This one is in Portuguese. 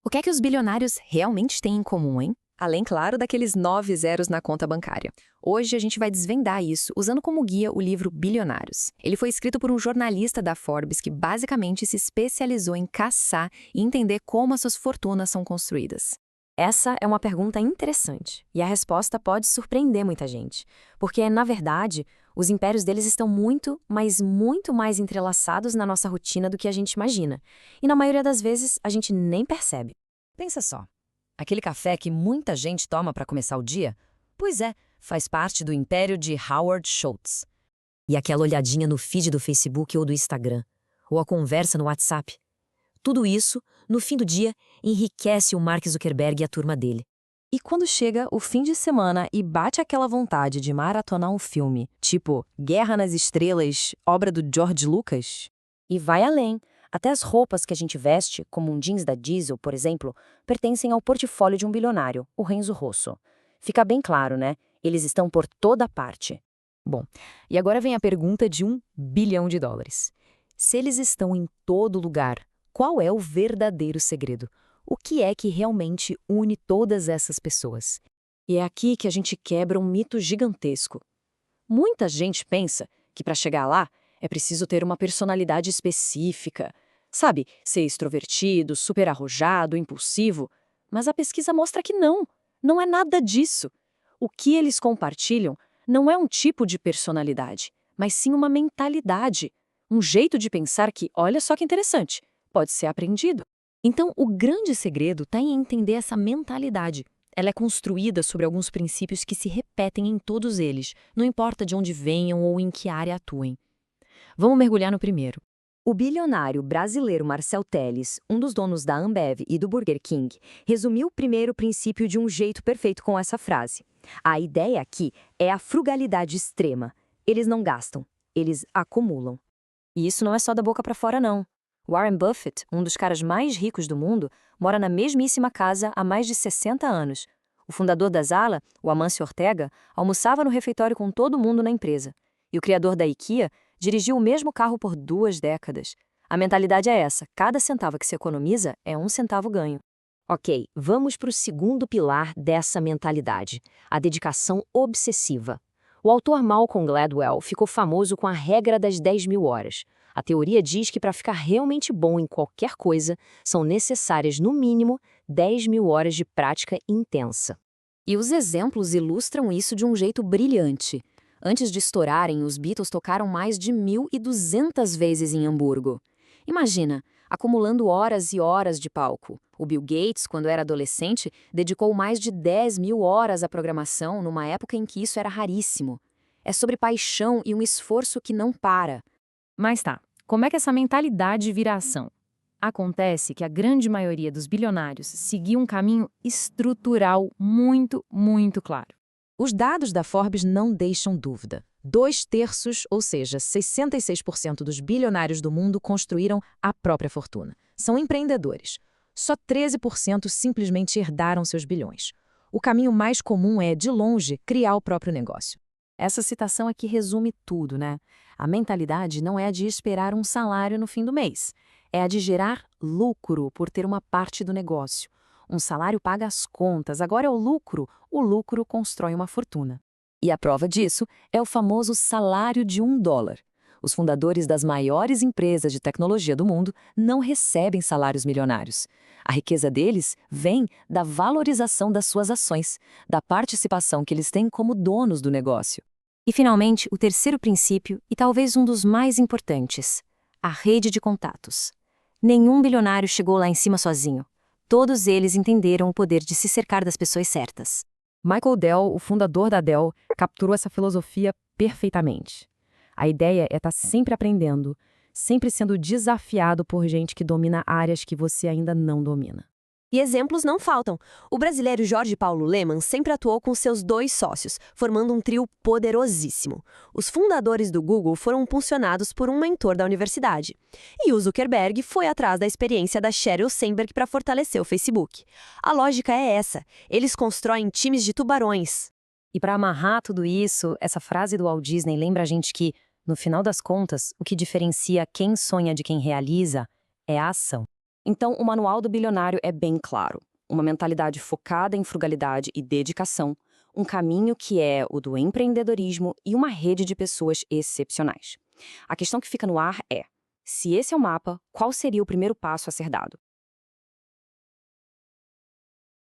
O que é que os bilionários realmente têm em comum, hein? Além, claro, daqueles 9 zeros na conta bancária. Hoje a gente vai desvendar isso usando como guia o livro Bilionários. Ele foi escrito por um jornalista da Forbes que basicamente se especializou em caçar e entender como as suas fortunas são construídas. Essa é uma pergunta interessante, e a resposta pode surpreender muita gente, porque, na verdade, os impérios deles estão muito, mas muito mais entrelaçados na nossa rotina do que a gente imagina, e na maioria das vezes a gente nem percebe. Pensa só, aquele café que muita gente toma para começar o dia? Pois é, faz parte do império de Howard Schultz. E aquela olhadinha no feed do Facebook ou do Instagram, ou a conversa no WhatsApp. Tudo isso, no fim do dia, enriquece o Mark Zuckerberg e a turma dele. E quando chega o fim de semana e bate aquela vontade de maratonar um filme, tipo Guerra nas Estrelas, obra do George Lucas? E vai além. Até as roupas que a gente veste, como um jeans da Diesel, por exemplo, pertencem ao portfólio de um bilionário, o Renzo Rosso. Fica bem claro, né? Eles estão por toda parte. Bom, e agora vem a pergunta de $1 bilhão. Se eles estão em todo lugar, qual é o verdadeiro segredo? O que é que realmente une todas essas pessoas? E é aqui que a gente quebra um mito gigantesco. Muita gente pensa que para chegar lá é preciso ter uma personalidade específica, sabe, ser extrovertido, super arrojado, impulsivo, mas a pesquisa mostra que não é nada disso. O que eles compartilham não é um tipo de personalidade, mas sim uma mentalidade, um jeito de pensar que, olha só que interessante, pode ser aprendido. Então, o grande segredo está em entender essa mentalidade. Ela é construída sobre alguns princípios que se repetem em todos eles, não importa de onde venham ou em que área atuem. Vamos mergulhar no primeiro. O bilionário brasileiro Marcel Telles, um dos donos da Ambev e do Burger King, resumiu o primeiro princípio de um jeito perfeito com essa frase. A ideia aqui é a frugalidade extrema. Eles não gastam, eles acumulam. E isso não é só da boca para fora, não. Warren Buffett, um dos caras mais ricos do mundo, mora na mesmíssima casa há mais de 60 anos. O fundador da Zala, o Amancio Ortega, almoçava no refeitório com todo mundo na empresa. E o criador da IKEA dirigiu o mesmo carro por 2 décadas. A mentalidade é essa: cada centavo que se economiza é 1 centavo ganho. Ok, vamos para o segundo pilar dessa mentalidade, a dedicação obsessiva. O autor Malcolm Gladwell ficou famoso com a regra das 10.000 horas. A teoria diz que para ficar realmente bom em qualquer coisa, são necessárias, no mínimo, 10.000 horas de prática intensa. E os exemplos ilustram isso de um jeito brilhante. Antes de estourarem, os Beatles tocaram mais de 1.200 vezes em Hamburgo. Imagina, acumulando horas e horas de palco. O Bill Gates, quando era adolescente, dedicou mais de 10.000 horas à programação numa época em que isso era raríssimo. É sobre paixão e um esforço que não para. Mas tá, como é que essa mentalidade vira ação? Acontece que a grande maioria dos bilionários seguiu um caminho estrutural muito, muito claro. Os dados da Forbes não deixam dúvida. 2/3, ou seja, 66% dos bilionários do mundo construíram a própria fortuna. São empreendedores. Só 13% simplesmente herdaram seus bilhões. O caminho mais comum é, de longe, criar o próprio negócio. Essa citação aqui resume tudo, né? A mentalidade não é a de esperar um salário no fim do mês. É a de gerar lucro por ter uma parte do negócio. Um salário paga as contas, agora é o lucro constrói uma fortuna. E a prova disso é o famoso salário de $1. Os fundadores das maiores empresas de tecnologia do mundo não recebem salários milionários. A riqueza deles vem da valorização das suas ações, da participação que eles têm como donos do negócio. E, finalmente, o terceiro princípio, e talvez um dos mais importantes, a rede de contatos. Nenhum bilionário chegou lá em cima sozinho. Todos eles entenderam o poder de se cercar das pessoas certas. Michael Dell, o fundador da Dell, capturou essa filosofia perfeitamente. A ideia é estar sempre aprendendo, sempre sendo desafiado por gente que domina áreas que você ainda não domina. E exemplos não faltam. O brasileiro Jorge Paulo Lemann sempre atuou com seus 2 sócios, formando um trio poderosíssimo. Os fundadores do Google foram impulsionados por um mentor da universidade. E o Zuckerberg foi atrás da experiência da Sheryl Sandberg para fortalecer o Facebook. A lógica é essa: eles constroem times de tubarões. E para amarrar tudo isso, essa frase do Walt Disney lembra a gente que, no final das contas, o que diferencia quem sonha de quem realiza é a ação. Então, o manual do bilionário é bem claro. Uma mentalidade focada em frugalidade e dedicação, um caminho que é o do empreendedorismo e uma rede de pessoas excepcionais. A questão que fica no ar é: se esse é o mapa, qual seria o primeiro passo a ser dado?